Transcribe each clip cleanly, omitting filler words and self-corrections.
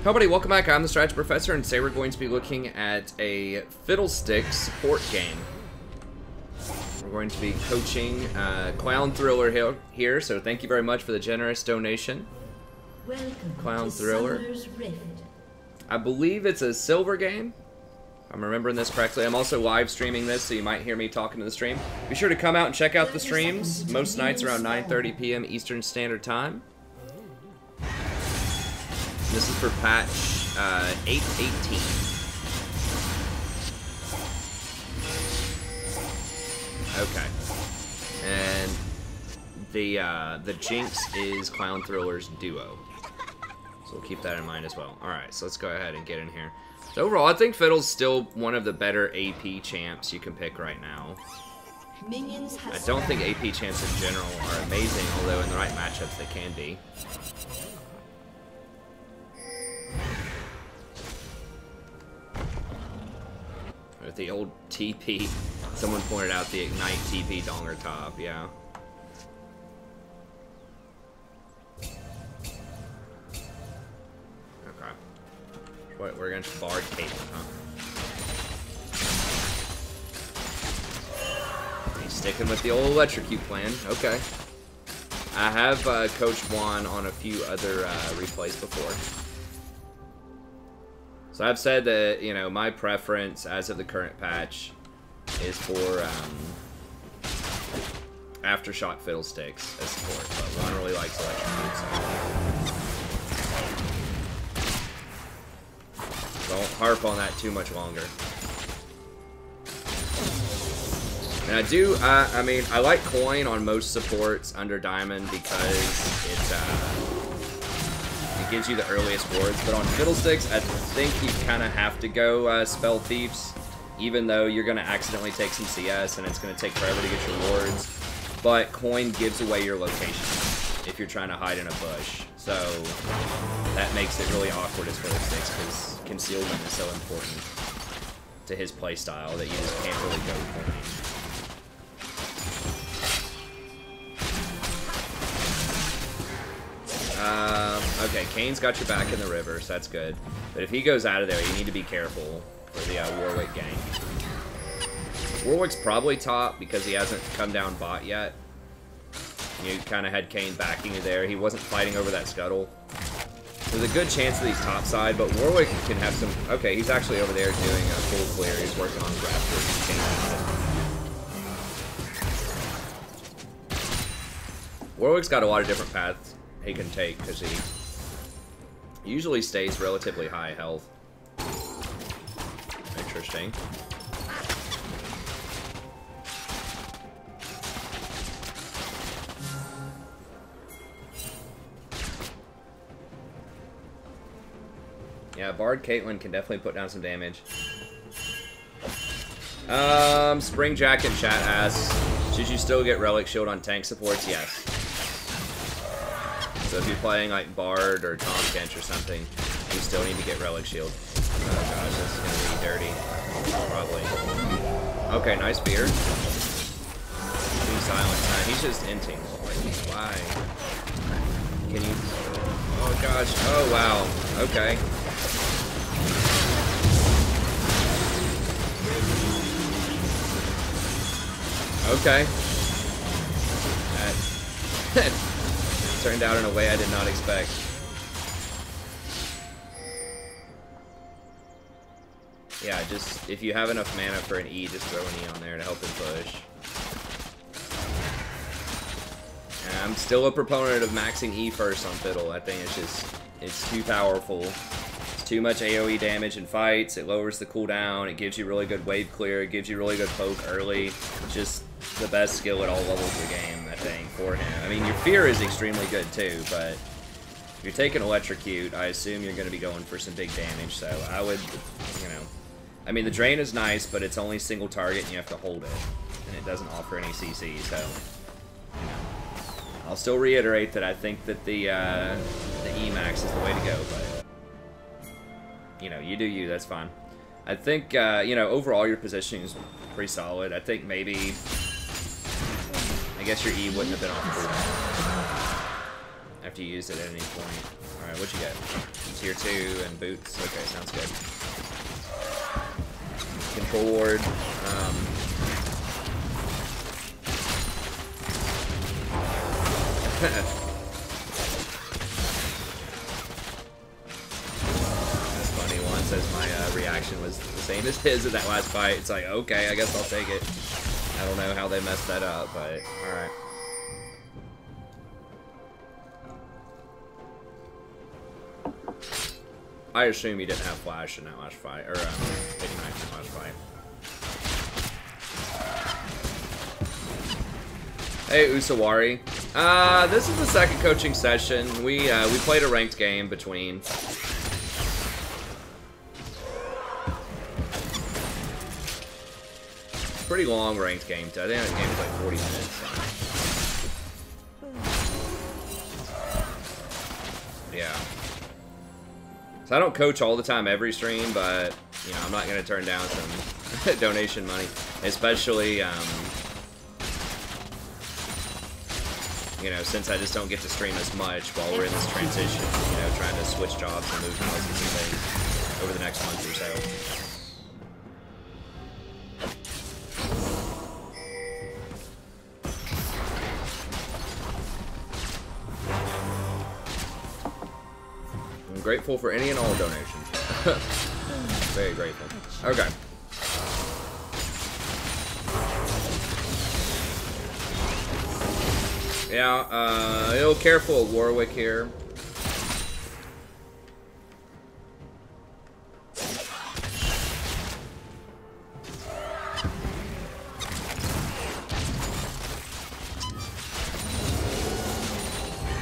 Hello everybody, welcome back. I'm the Strategy Professor, and today we're going to be looking at a Fiddlestick support game. We're going to be coaching Clown Thriller here, so thank you very much for the generous donation. Welcome Clown to Thriller. Summer's Rift. I believe it's a silver game. If I'm remembering this correctly. I'm also live streaming this, so you might hear me talking to the stream. Be sure to come out and check out the streams, most nights around 9:30 p.m. Eastern Standard Time. This is for patch 8.18. Okay. And the Jinx is Clown Thriller's duo. So we'll keep that in mind as well. Alright, so let's go ahead and get in here. So overall, I think Fiddle's still one of the better AP champs you can pick right now. I don't think AP champs in general are amazing, although in the right matchups they can be. With the old TP, someone pointed out the Ignite TP donger top, yeah. Okay. What, we're against Bard Caitlyn, huh? He's sticking with the old electrocute plan, okay. I have coached Juan on a few other replays before. So I've said that, you know, my preference as of the current patch is for Aftershock Fiddlesticks as support, but Juan really likes electrocute, so don't harp on that too much longer. And I do, I mean, I like coin on most supports under Diamond because it gives you the earliest wards, but on Fiddlesticks, I think you kind of have to go Spell Thieves, even though you're going to accidentally take some CS and it's going to take forever to get your wards. But coin gives away your location if you're trying to hide in a bush, so that makes it really awkward as Fiddlesticks because concealment is so important to his playstyle that you just can't really go coin. Okay, Kane's got your back in the river, so that's good. But if he goes out of there, you need to be careful for the Warwick gang. Warwick's probably top because he hasn't come down bot yet. You kind of had Kane backing you there. He wasn't fighting over that scuttle. There's a good chance that he's top side, but Warwick can have some... Okay, he's actually over there doing a full clear. He's working on Raptor. Warwick's got a lot of different paths he can take because he usually stays relatively high health. Interesting. Yeah, Bard Caitlyn can definitely put down some damage. Spring Jacket chat asks, should you still get Relic Shield on tank supports? Yes. So if you're playing like Bard or Tom Kench or something, you still need to get Relic Shield. Oh gosh, this is gonna be dirty. Probably. Okay, nice beer. Being silent. He's just inting. Like, why? Can you... Oh gosh. Oh wow. Okay. Okay. That turned out in a way I did not expect. Yeah, just, if you have enough mana for an E, just throw an E on there to help him push. And I'm still a proponent of maxing E first on Fiddle. I think it's just, it's too powerful. It's too much AoE damage in fights, it lowers the cooldown, it gives you really good wave clear, it gives you really good poke early. It's just the best skill at all levels of the game, I think, for him. I mean, your fear is extremely good too, but if you're taking electrocute, I assume you're going to be going for some big damage, so I would, you know, I mean, the drain is nice, but it's only single target and you have to hold it, and it doesn't offer any CC, so, you know. I'll still reiterate that I think that the Emax is the way to go, but, you know, you do you, that's fine. I think, you know, overall your positioning is pretty solid. I think maybe... I guess your E wouldn't have been off cooldown after you used it at any point. Alright, what'd you get? tier 2 and boots. Okay, sounds good. Control ward. That's funny. One says my reaction was the same as his in that last fight. It's like, okay, I guess I'll take it. I don't know how they messed that up, but alright. I assume he didn't have flash in that last fight, or 89 in that last fight. Hey, Usawari. This is the second coaching session. We played a ranked game between. Pretty long ranked game. I think that game was like 40 minutes. So. Yeah. So I don't coach all the time every stream, but you know I'm not gonna turn down some donation money, especially you know, since I just don't get to stream as much while we're in this transition. You know, trying to switch jobs and move houses and things over the next month or so. I'm grateful for any and all donations. Very grateful. Okay. Yeah, a little careful of Warwick here.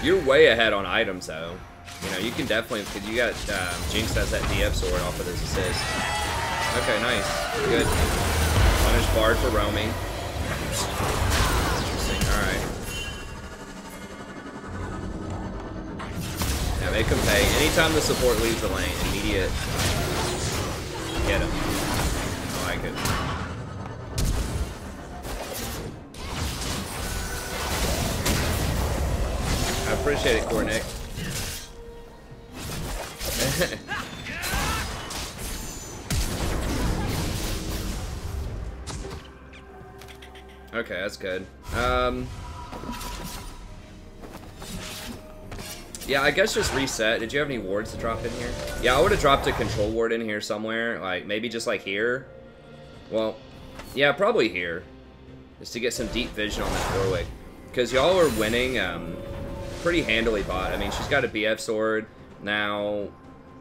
You're way ahead on items, though. You know, you can definitely, because you got, Jinx has that DF sword off of his assist. Okay, nice. Good. Punish Bard for roaming. Interesting, alright. Yeah, make him pay. Anytime the support leaves the lane, immediate. Get him. I like it. I appreciate it, Cornick. Okay, that's good. Yeah, I guess just reset. Did you have any wards to drop in here? Yeah, I would have dropped a control ward in here somewhere. Like, maybe just like here. Well, yeah, probably here. Just to get some deep vision on that Warwick. Because y'all are winning pretty handily bot. I mean, she's got a BF sword. Now,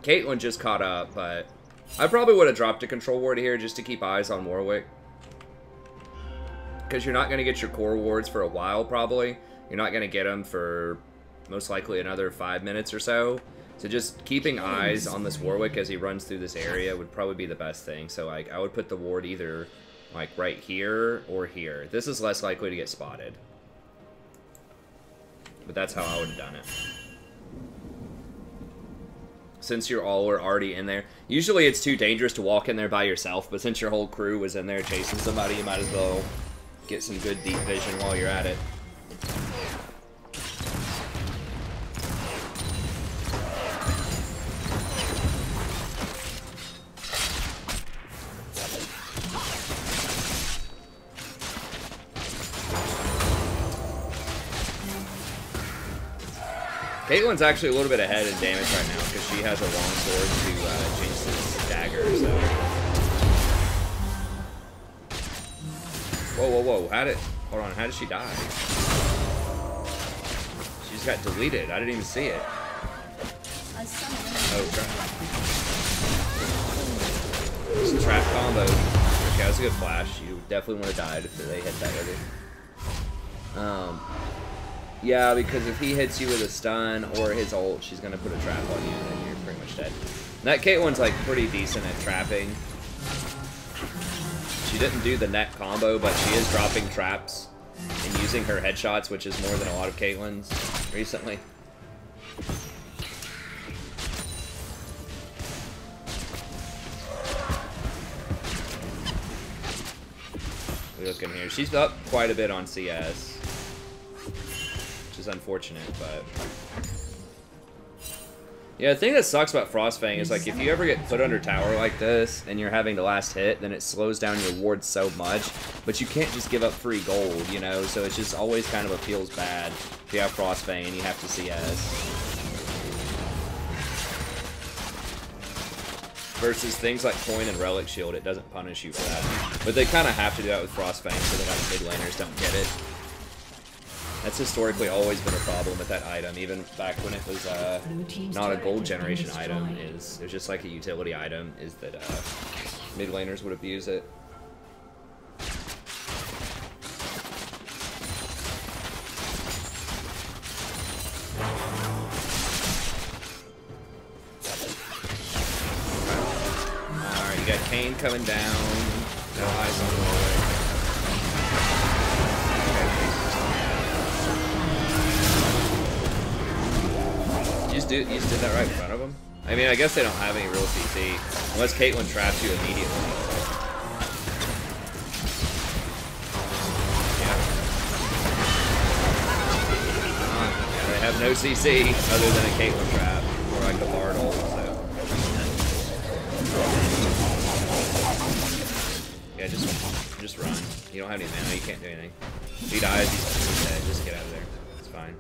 Caitlyn just caught up, but I probably would have dropped a control ward here just to keep eyes on Warwick. Because you're not going to get your core wards for a while, probably. You're not going to get them for most likely another 5 minutes or so. So just keeping eyes on this Warwick as he runs through this area would probably be the best thing. So like I would put the ward either like right here or here. This is less likely to get spotted. But that's how I would have done it. Since you're all were already in there. Usually it's too dangerous to walk in there by yourself, but since your whole crew was in there chasing somebody, you might as well get some good deep vision while you're at it. Caitlyn's actually a little bit ahead in damage right now because she has a long sword to Jinx's dagger, so. Whoa, whoa, whoa. Hold on, how did she die? She just got deleted. I didn't even see it. Oh, crap. It's a trap combo. Okay, that was a good flash. You definitely would have died if they hit that early. Yeah, because if he hits you with a stun or his ult, she's going to put a trap on you, and then you're pretty much dead. And that Caitlyn's, like, pretty decent at trapping. She didn't do the net combo, but she is dropping traps and using her headshots, which is more than a lot of Caitlyn's recently. We look in here. She's up quite a bit on CS. Which is unfortunate, but Yeah, the thing that sucks about Frostfang is, like, if you ever get put under tower like this, and you're having the last hit, then it slows down your ward so much, but you can't just give up free gold, you know, so it's just always kind of feels bad if you have Frostfang and you have to CS. Versus things like Coin and Relic Shield, it doesn't punish you for that. But they kind of have to do that with Frostfang so that, like, mid laners don't get it. That's historically always been a problem with that item, even back when it was not a gold generation item. It was just like a utility item, is that mid laners would abuse it. Alright, you got Kane coming down. No eyes on the way. You just did that right in front of them? I mean, I guess they don't have any real CC. Unless Caitlyn traps you immediately. Yeah. Yeah, they have no CC other than a Caitlyn trap. Or like a Bard ult, so. Yeah, just run. You don't have any mana, you can't do anything. If he dies, he's dead. Just get out of there. It's fine.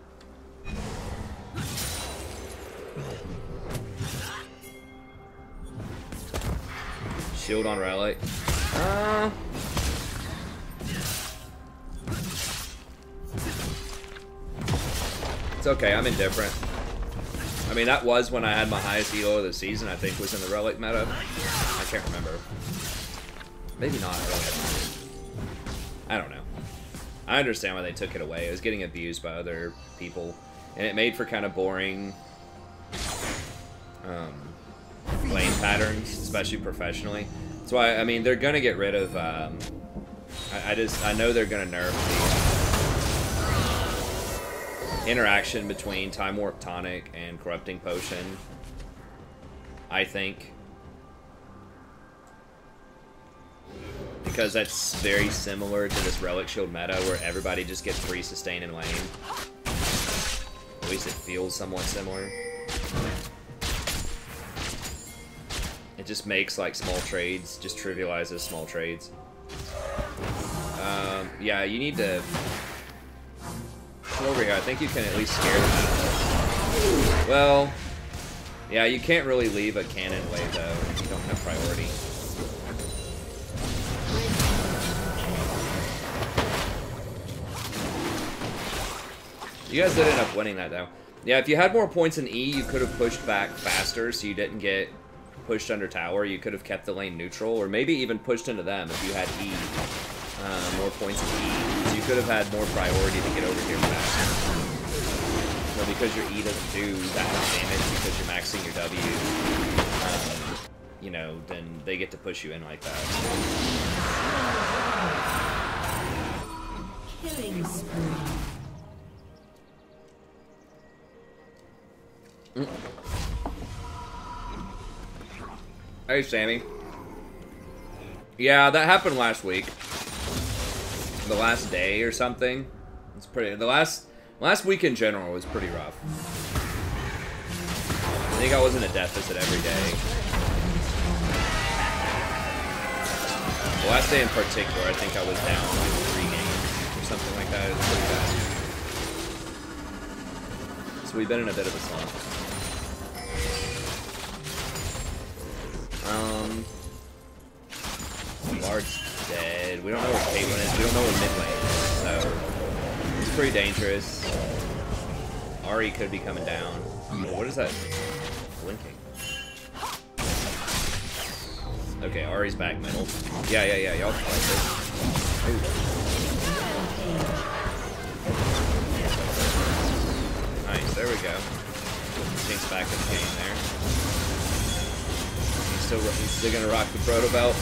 Shield on Relic. It's okay, I'm indifferent. I mean, that was when I had my highest elo of the season, I think, was in the Relic meta. I can't remember. Maybe not early. I don't know. I understand why they took it away. It was getting abused by other people. And it made for kind of boring lane patterns, especially professionally. That's why, I mean, they're gonna get rid of, I know they're gonna nerf the interaction between Time Warp Tonic and Corrupting Potion, I think. Because that's very similar to this Relic Shield meta where everybody just gets free sustain in lane. At least it feels somewhat similar. It just makes, like, small trades, just trivializes small trades. Yeah, you need to come over here. I think you can at least scare them out. Well, yeah, you can't really leave a cannon wave, though, if you don't have priority. You guys did end up winning that, though. Yeah, if you had more points in E, you could have pushed back faster so you didn't get pushed under tower. You could have kept the lane neutral, or maybe even pushed into them if you had E. More points in E. So you could have had more priority to get over here faster. So because your E doesn't do that much damage because you're maxing your W, you know, then they get to push you in like that. Killing spree. Hey, Sammy. Yeah, that happened last week. The last day or something. It's pretty. The last week in general was pretty rough. I think I was in a deficit every day. The last day in particular, I think I was down like 3 games or something like that. It was pretty bad. So we've been in a bit of a slump. Bard's dead. We don't know where Caitlyn is. We don't know where mid lane is. So it's pretty dangerous. Ahri could be coming down. Oh, what is that? Blinking. Okay, Ahri's back middle. Yeah. Y'all can fight this. Ooh. Nice. There we go. Jinx back in the game there. He's still gonna rock the proto belt.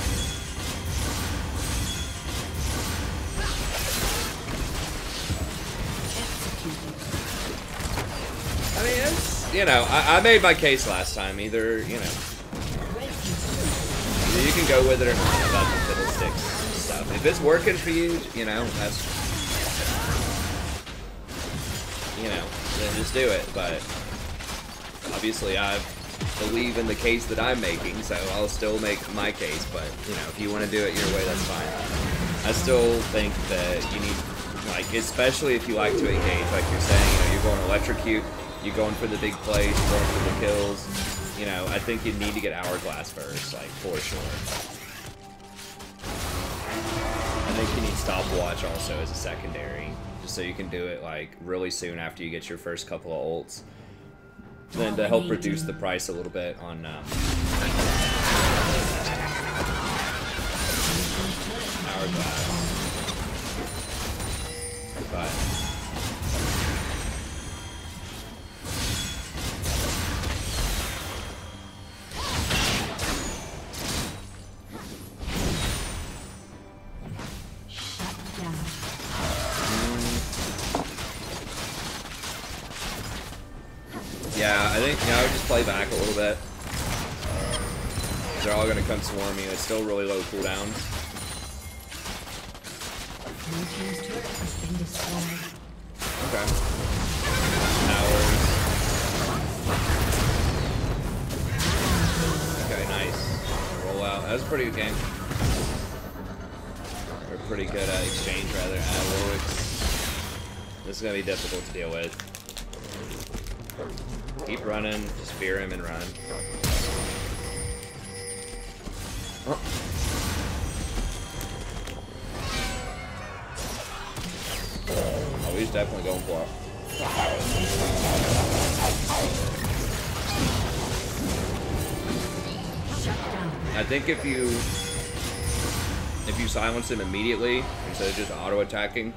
I mean, it's, you know, I made my case last time. Either, you know, either you can go with it or not about the fiddlesticks stuff. If it's working for you, you know, that's, you know, then just do it. But obviously I believe in the case that I'm making, so I'll still make my case, but, you know, if you want to do it your way, that's fine. I still think that you need, like, especially if you like to engage, like you're saying, you know, you're going electrocute, you're going for the big plays, you're going for the kills, you know, I think you need to get Hourglass first, like, for sure. I think you need Stopwatch also as a secondary, just so you can do it, like, really soon after you get your first couple of ults. Then to help reduce the price a little bit on Hourglass. But yeah, I think, you know, I would just play back a little bit. They're all going to come swarm you. It's still really low cooldowns. Okay. Towers. Okay, nice. Roll out. That was a pretty good game. Or pretty good exchange, rather. This is going to be difficult to deal with. Keep running, just fear him and run. Oh. Oh, he's definitely going for it. I think if you silence him immediately instead of just auto attacking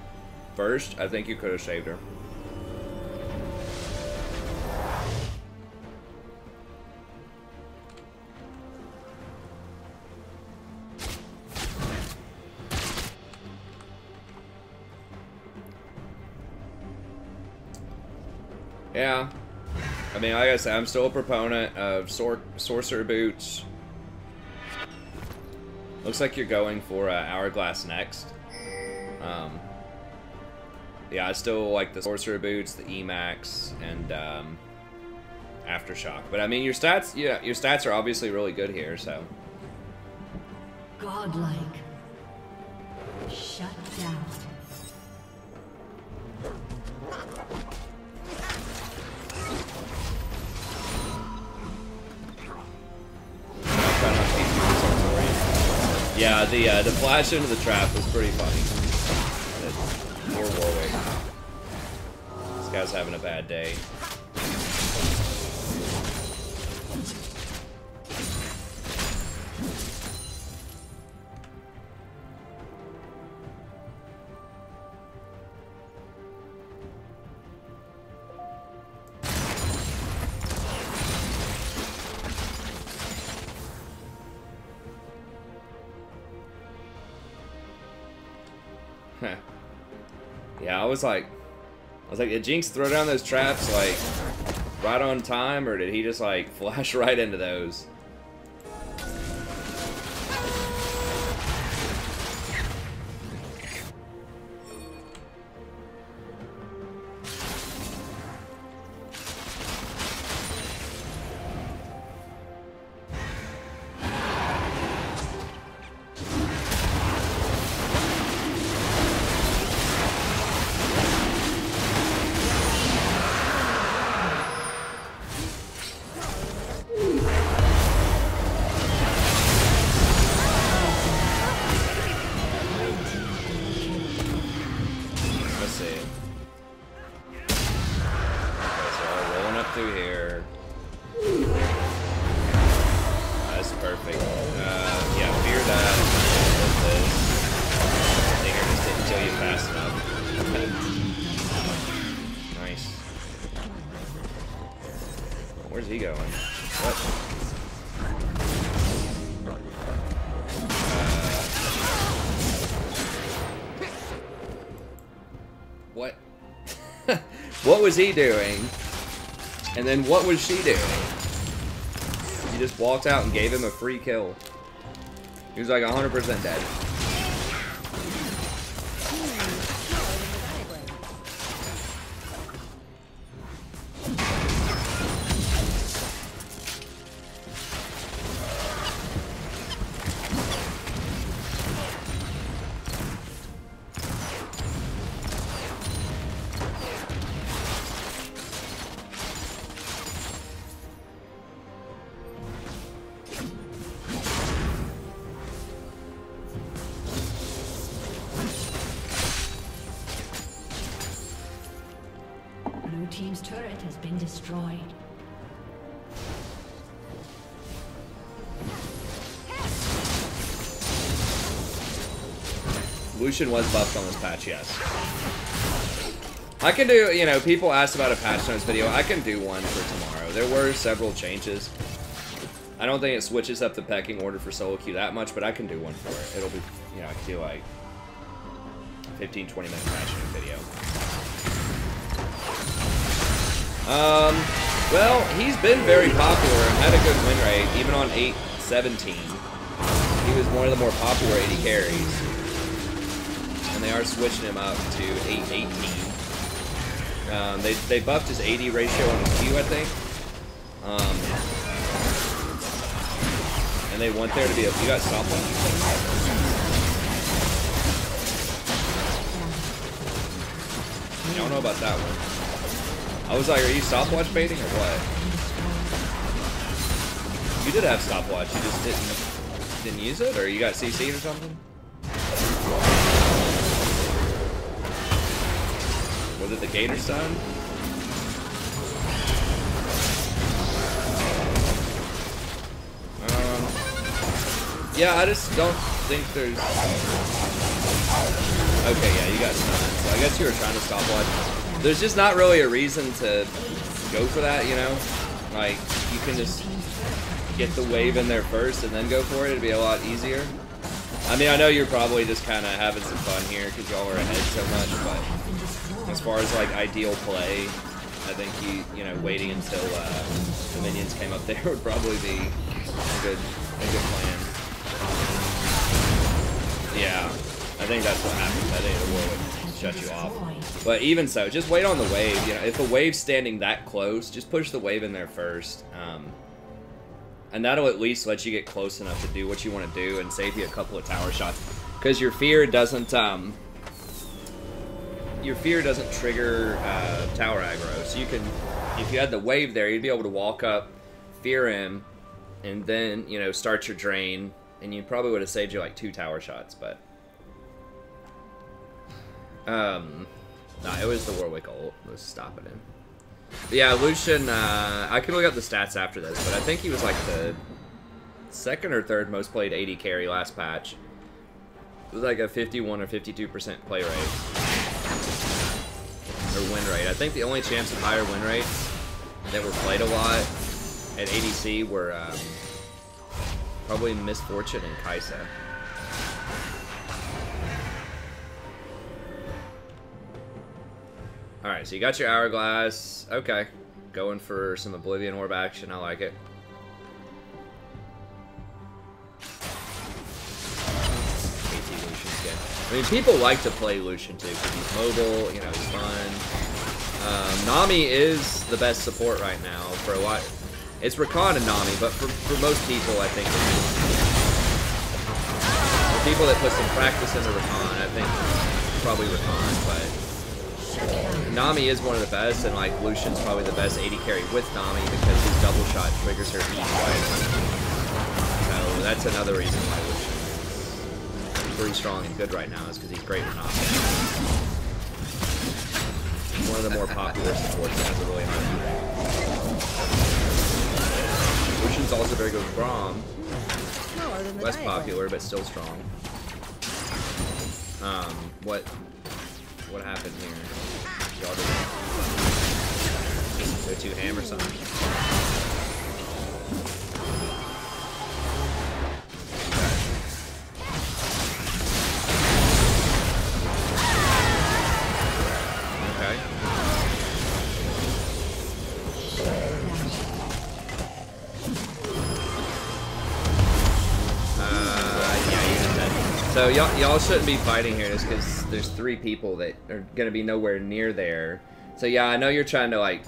first, I think you could have saved her. Yeah, I mean, like I said, I'm still a proponent of Sorcerer Boots. Looks like you're going for Hourglass next. Yeah, I still like the Sorcerer Boots, the Emax, and Aftershock. But I mean, your stats, yeah, your stats are obviously really good here, so. Godlike. Shut down. Yeah, the flash into the trap was pretty funny. Poor Warwick. This guy's having a bad day. Yeah, I was like, did Jinx throw down those traps like right on time, or did he just like flash right into those? What was he doing? And then what was she doing? He just walked out and gave him a free kill. He was like 100% dead. team's turret has been destroyed. Lucian was buffed on this patch, yes. I can do, you know, people asked about a patch notes video. I can do one for tomorrow. There were several changes. I don't think it switches up the pecking order for solo queue that much, but I can do one for it. It'll be, you know, I can do like 15-20 minute patch note video. Well, he's been very popular and had a good win rate, even on 8-17. He was one of the more popular 80 carries. And they are switching him up to 8-18. They buffed his 80 ratio on his Q, I think. And they want there to be a... You got stopwatch. I don't know about that one. I was like, are you stopwatch baiting or what? You did have stopwatch, you just didn't use it? Or you got CC'd or something? Was it the Gator Sun? Yeah, I just don't think there's... Okay, yeah, you got stunned. So I guess you were trying to stopwatch. There's just not really a reason to go for that, you know? Like, you can just get the wave in there first and then go for it. It'd be a lot easier. I mean, I know you're probably just kind of having some fun here because y'all are ahead so much, but as far as, like, ideal play, I think you know, waiting until the minions came up there would probably be a good plan. Yeah, I think that's what happens. I think the war would shut you off. But even so, just wait on the wave. You know, if a wave's standing that close, just push the wave in there first. And that'll at least let you get close enough to do what you want to do and save you a couple of tower shots. Because your fear doesn't trigger tower aggro. So you can, if you had the wave there, you'd be able to walk up, fear him, and then, you know, start your drain. And you probably would have saved you like 2 tower shots, but... Nah, it was the Warwick ult that was stopping him. But yeah, Lucian, I can look up the stats after this, but I think he was like the 2nd or 3rd most played 80 carry last patch. It was like a 51 or 52% play rate. Or win rate. I think the only champs of higher win rates that were played a lot at ADC were... probably Misfortune and Kaisa. Alright, so you got your Hourglass. Okay. Going for some Oblivion Orb action. I like it. AT Lucian's good. I mean, people like to play Lucian too, because he's mobile, you know, he's fun. Nami is the best support right now for a lot. It's Rakan and Nami, but for most people, I think, for people that put some practice into Rakan, I think probably Rakan, but Nami is one of the best, and like Lucian's probably the best 80 carry with Nami because his double shot triggers her E twice. So that's another reason why Lucian is pretty strong and good right now, is because he's great with Nami. He's one of the more popular supports that has a really high E rate. Lucian's also very good with Braum. Less popular, but still strong. What happened here? Y'all did go 2 ham or something? Okay. So y'all shouldn't be fighting here just because there's 3 people that are gonna be nowhere near there. So yeah, I know you're trying to like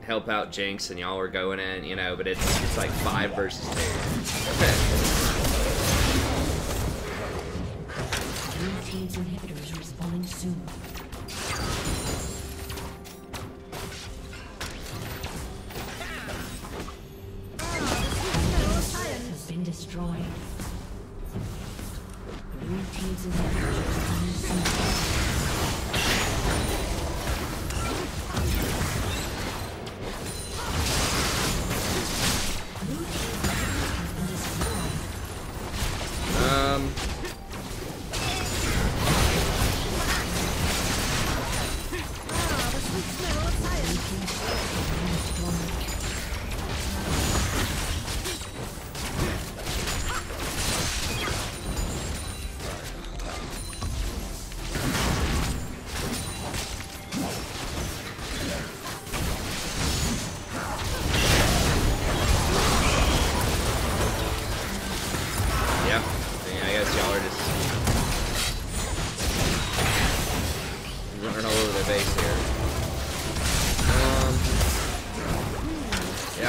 help out Jinx and y'all are going in, you know, but it's like 5 versus 2. Blue team's inhibitors respawning soon. Has been destroyed. Blue team's inhibitors respawning soon.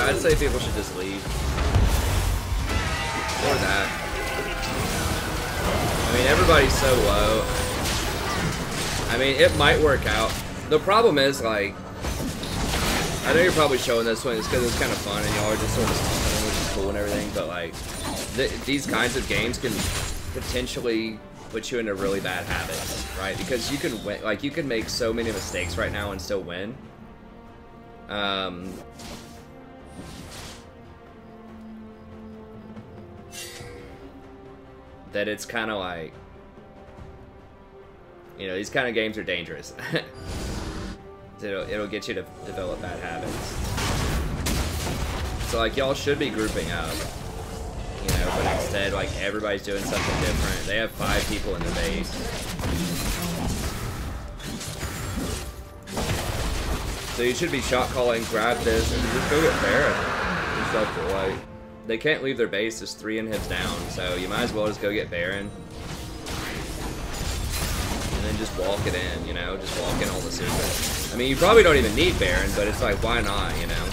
I'd say people should just leave. Or that. I mean, everybody's so low. I mean, it might work out. The problem is, like, I know you're probably showing this one because it's kind of fun and y'all are just sort of stomping, which is cool and everything, but, like, these kinds of games can potentially put you into really bad habits, right? Because you can win, like, you can make so many mistakes right now and still win. That it's kind of like, you know, these kind of games are dangerous. It'll get you to develop bad habits. So, like, y'all should be grouping up, you know, but instead, like, everybody's doing something different. They have 5 people in the base. So you should be shot calling, grab this, and just go get Baron. And stuff to, like, they can't leave their base, just 3 inhibs down, so you might as well just go get Baron. And then just walk it in, you know, just walk in all the secrets. I mean, you probably don't even need Baron, but it's like, why not, you know?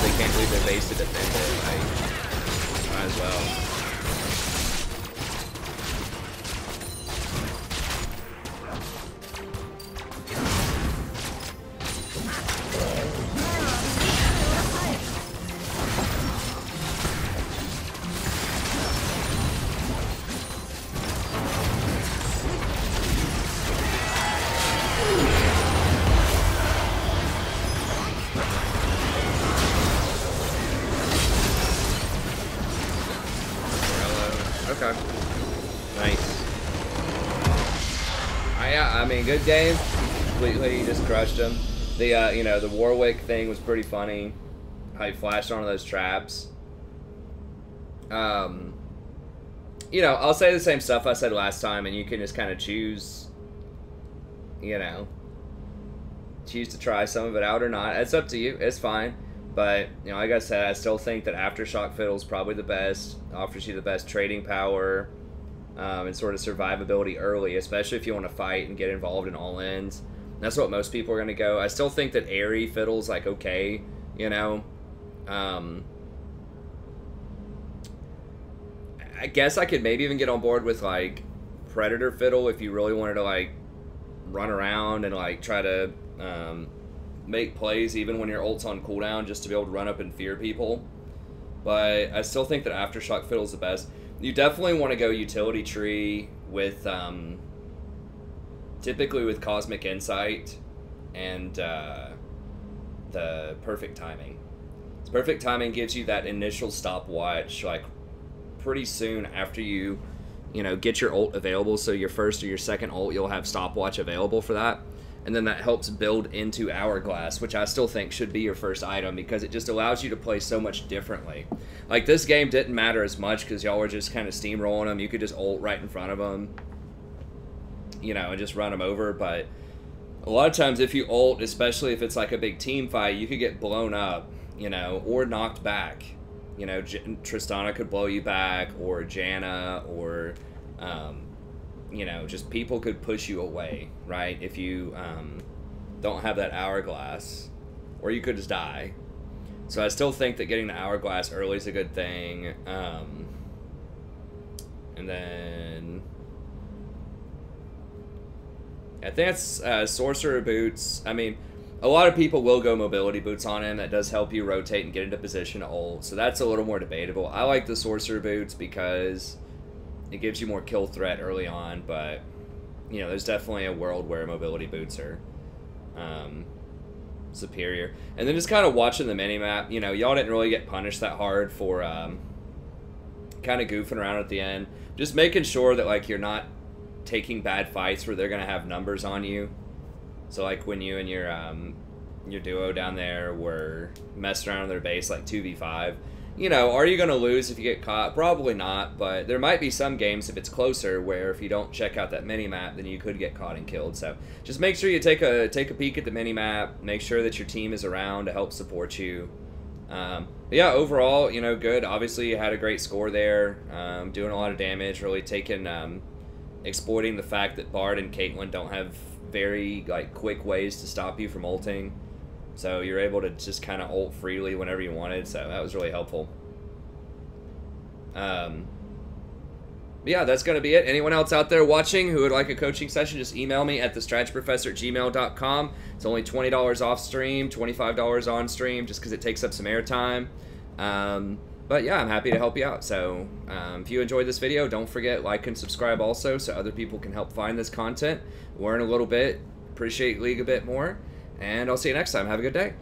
They can't leave their base to defend it, like, might as well. Okay. Nice. Yeah, I mean, good game. Completely just crushed him. The, you know, the Warwick thing was pretty funny. How he flashed onto those traps. You know, I'll say the same stuff I said last time, and you can just kind of choose, you know, choose to try some of it out or not. It's up to you. It's fine. But, you know, like I said, I still think that Aftershock Fiddle is probably the best. Offers you the best trading power and sort of survivability early, especially if you want to fight and get involved in all-ins. That's what most people are going to go. I still think that Airy Fiddle's, like, okay, you know. I guess I could maybe even get on board with, like, Predator Fiddle if you really wanted to, like, run around and, like, try to make plays even when your ult's on cooldown just to be able to run up and fear people. But I still think that Aftershock Fiddle is the best. You definitely want to go utility tree with typically with Cosmic Insight and the Perfect Timing. So Perfect Timing gives you that initial stopwatch, like, pretty soon after you know, get your ult available. So your first or your second ult, you'll have stopwatch available for that. And then that helps build into Hourglass, which I still think should be your first item because it just allows you to play so much differently. Like, this game didn't matter as much because y'all were just kind of steamrolling them. You could just ult right in front of them, you know, and just run them over. But a lot of times if you ult, especially if it's like a big team fight, you could get blown up, you know, or knocked back. You know, Tristana could blow you back, or Janna, or you know, just people could push you away, right? If you don't have that Hourglass, or you could just die. So I still think that getting the Hourglass early is a good thing. And then I think it's Sorcerer Boots. I mean, a lot of people will go Mobility Boots on him. That does help you rotate and get into position to ult. So that's a little more debatable. I like the Sorcerer Boots because it gives you more kill threat early on, but, you know, there's definitely a world where Mobility Boots are superior. And then just kind of watching the minimap, you know, y'all didn't really get punished that hard for kind of goofing around at the end. Just making sure that, like, you're not taking bad fights where they're going to have numbers on you. So, like, when you and your duo down there were messing around on their base, like, 2v5, you know, are you going to lose if you get caught? Probably not, but there might be some games, if it's closer, where if you don't check out that mini-map, then you could get caught and killed. So just make sure you take a peek at the mini-map, make sure that your team is around to help support you. But yeah, overall, you know, good. Obviously, you had a great score there, doing a lot of damage, really exploiting the fact that Bard and Caitlyn don't have very, like, quick ways to stop you from ulting. So you're able to just kind of ult freely whenever you wanted, so that was really helpful. Yeah, that's going to be it. Anyone else out there watching who would like a coaching session, just email me at thestrategyprofessor@gmail.com. It's only $20 off stream, $25 on stream, just because it takes up some airtime. But yeah, I'm happy to help you out. So if you enjoyed this video, don't forget, like and subscribe also, so other people can help find this content, learn a little bit, appreciate League a bit more. And I'll see you next time. Have a good day.